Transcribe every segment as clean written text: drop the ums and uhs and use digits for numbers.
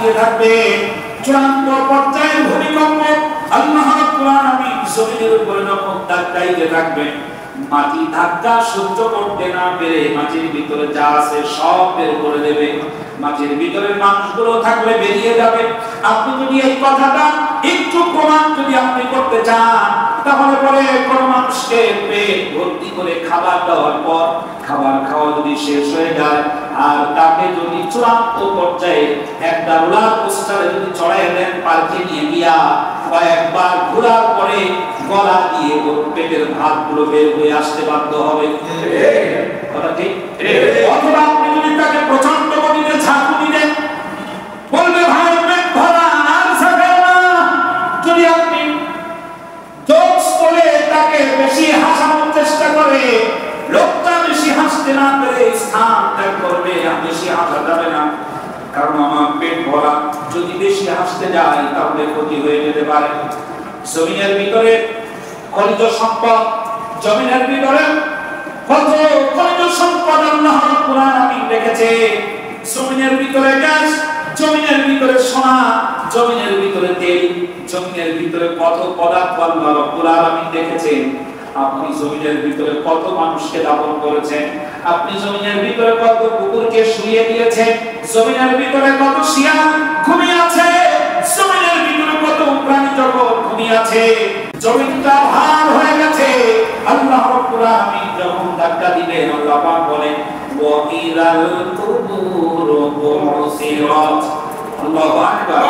ডাকতে থাকবে। চূড়ান্ত পর্যায়ের ভূমিকম্প আল্লাহ রাব্বুল আলামিন জমিনের উপরে যখন ধাক্কাইতে থাকবেন, মাটি ধাক্কা সহ্য করতে না পেরে মাটির ভিতরে যা আছে সব বের করে দেবে। মাটির ভিতরের মানুষগুলো থাকলে বেরিয়ে যাবে। আপনি যদি এই কথাটা একটু প্রমাণ যদি আপনি করতে চান, তাহলে পরে কোন মানুষকে পেট ভর্তি করে খাবার দেওয়ার পর খাবার খাওয়া যদি শেষ হয়ে যায়, আর তাকে যদি চূড়ান্ত পর্যায়ে একটা রোলার কোস্টারে যদি চড়াই দেন, পার্কে নিয়ে গিয়া কয়েকবার ঘোরার পরে গলা দিয়ে ওর পেটের ভাতগুলো বের হয়ে আসতে বাধ্য হবে। কথা ঠিক? অথবা আপনি যদি তাকে প্রচন্ড গতিতে ঝাঁকুনি দেন, বলবে ভাই পেট ভরা আর ছাড়বে না। যদি আপনি জোকস বলে তাকে বেশি হাসানোর চেষ্টা করে, লোকটা বেশি হাসতে না পেরে স্থান ত্যাগ করবে, বেশি হাসা যাবে না, কারণ আমার পেট ভরা। যদি বেশি হাসতে যায় তাহলে ক্ষতি হয়ে যেতে পারে। জমিনের ভিতরে খনিজ সম্পদ, জমিনের ভিতরে কত খনিজ সম্পদ আল্লাহ রাব্বুল আলামিন রেখেছে। জমিনের ভিতরে গ্যাস, জমিনের ভিতরে সোনা, জমিনের ভিতরে তেল, জমিনের ভিতরে কত পদার্থ আল্লাহ রাব্বুল আলামিন রেখেছেন। আপনি জমিনের ভিতরে কত মানুষকে দাফন করেছেন, আপনি জমিনের ভিতরে কত কুকুরকে শুইয়ে দিয়েছেন, জমিনের ভিতরে কত শিয়াল ঘুমিয়ে আছে, জমিনের ভিতরে কত প্রাণী জগৎ ঘুমিয়ে আছে। জমিনটা ভার হয়ে গেছে। আল্লাহ রাব্বুল আলামিন যখন ধাক্কা দিবেন, আল্লাহ পাক বলেন ওয়া ইলাল কুবুর বুসিরাত। আল্লাহু আকবার।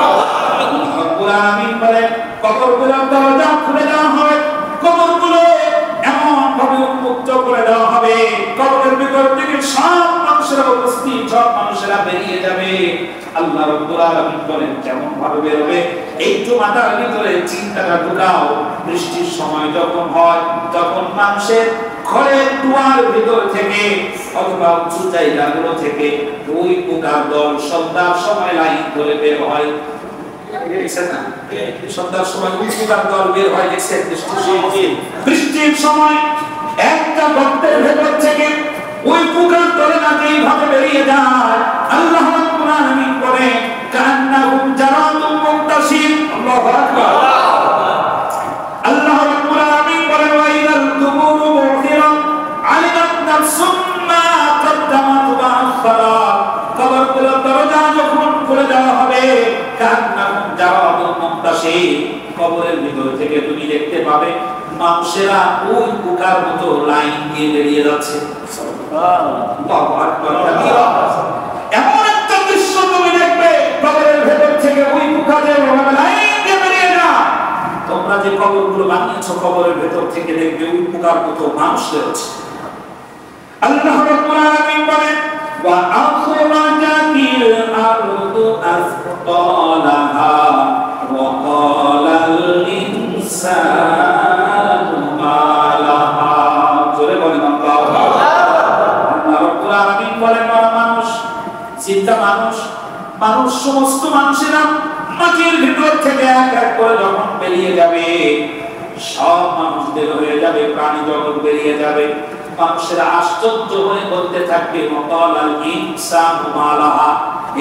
আল্লাহ রাব্বুল আলামিন বলেন কবরগুলোর দরজা খুলে দেওয়া হবে, কবরগুলো এমন ভাবে উন্মুক্ত করে দেওয়া হবে, কবরের ভিতর থেকে সব মানুষেরা উপস্থিত, সব মানুষেরা বেরিয়ে যাবে। আল্লাহ রাব্বুল আলামিন বলেন কেমন ভাবে বের হবে? একটু মাথার ভিতরে চিন্তাটা ঢুকাও। বৃষ্টির সময় যখন হয়, তখন মানুষের ঘরের দুয়ার ভিতর থেকে অথবা উঁচু জায়গাগুলো থেকে ওই পোকার দল সন্ধ্যার সময় লাইন ধরে বের হয়। সন্ধ্যার সময় পোকার দল বের হয়, দেখছেন? বৃষ্টির সময় একটা গর্তের ভেতর থেকে ওই পোকার দলেরা এইভাবে বেরিয়ে যায়। আল্লাহ রাব্বুল আলামিন বলেন কান্নাহুম জারাদুম মুনতাশির। আল্লাহু আকবার। আল্লাহ রাব্বুল আলামিন বলেন ওয়া ইদাল কুবুরু বু'থিরাত আলিমাত নাফসুম মা কদ্দামাত ওয়া আখখারাত। কবরগুলোর দরজা যখন খুলে দেওয়া হবে, কান্নাহুম জারাদুম মুনতাশির, কবরের ভিতর থেকে তুমি দেখতে পাবে মানুষেরা ওই পোকার মতো লাইন দিয়ে বেরিয়ে যাচ্ছে। আল্লাহু আকবার। এমন একটা দৃশ্য তুমি দেখবে, কবরের ভেতর থেকে ওই পোকা যেভাবে লাইন দিয়ে বেরিয়ে যায়। তোমরা যে কবরগুলো বানিয়েছো, কবরের ভেতর থেকে দেখবে ওই পোকার মতো মানুষ রয়েছে। আল্লাহ রাব্বুল আলামিন বলেন ওয়া আখরাজাতিল আরদু আসqalaha ওয়া ক্বালাল ইনসানু মা লাহা। জোরে বলেন আল্লাহু আকবার। আল্লাহ রাব্বুল আলামিন বলেন মানুষ, চিন্তা মানুষ সমস্ত মানুষেরা মাটির ভিতর থেকে এক এক করে যখন বেরিয়ে যাবে, সব মানুষ বের হয়ে যাবে, প্রাণী জগৎ বেরিয়ে যাবে। মানুষেরা আশ্চর্য হয়ে বলতে থাকবে ওয়াকালাল ইনসানু মা লাহা,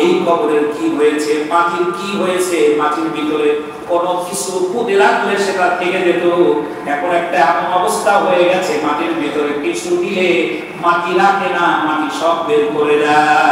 এই কবরের কি হয়েছে, মাটির কি হয়েছে। মাটির ভিতরে কোনো কিছু পুঁতে রাখলে সেটা থেকে যেত, এখন একটা এমন অবস্থা হয়ে গেছে মাটির ভিতরে কিছু দিলে মাটি রাখে না, মাটি সব বের করে দেয়।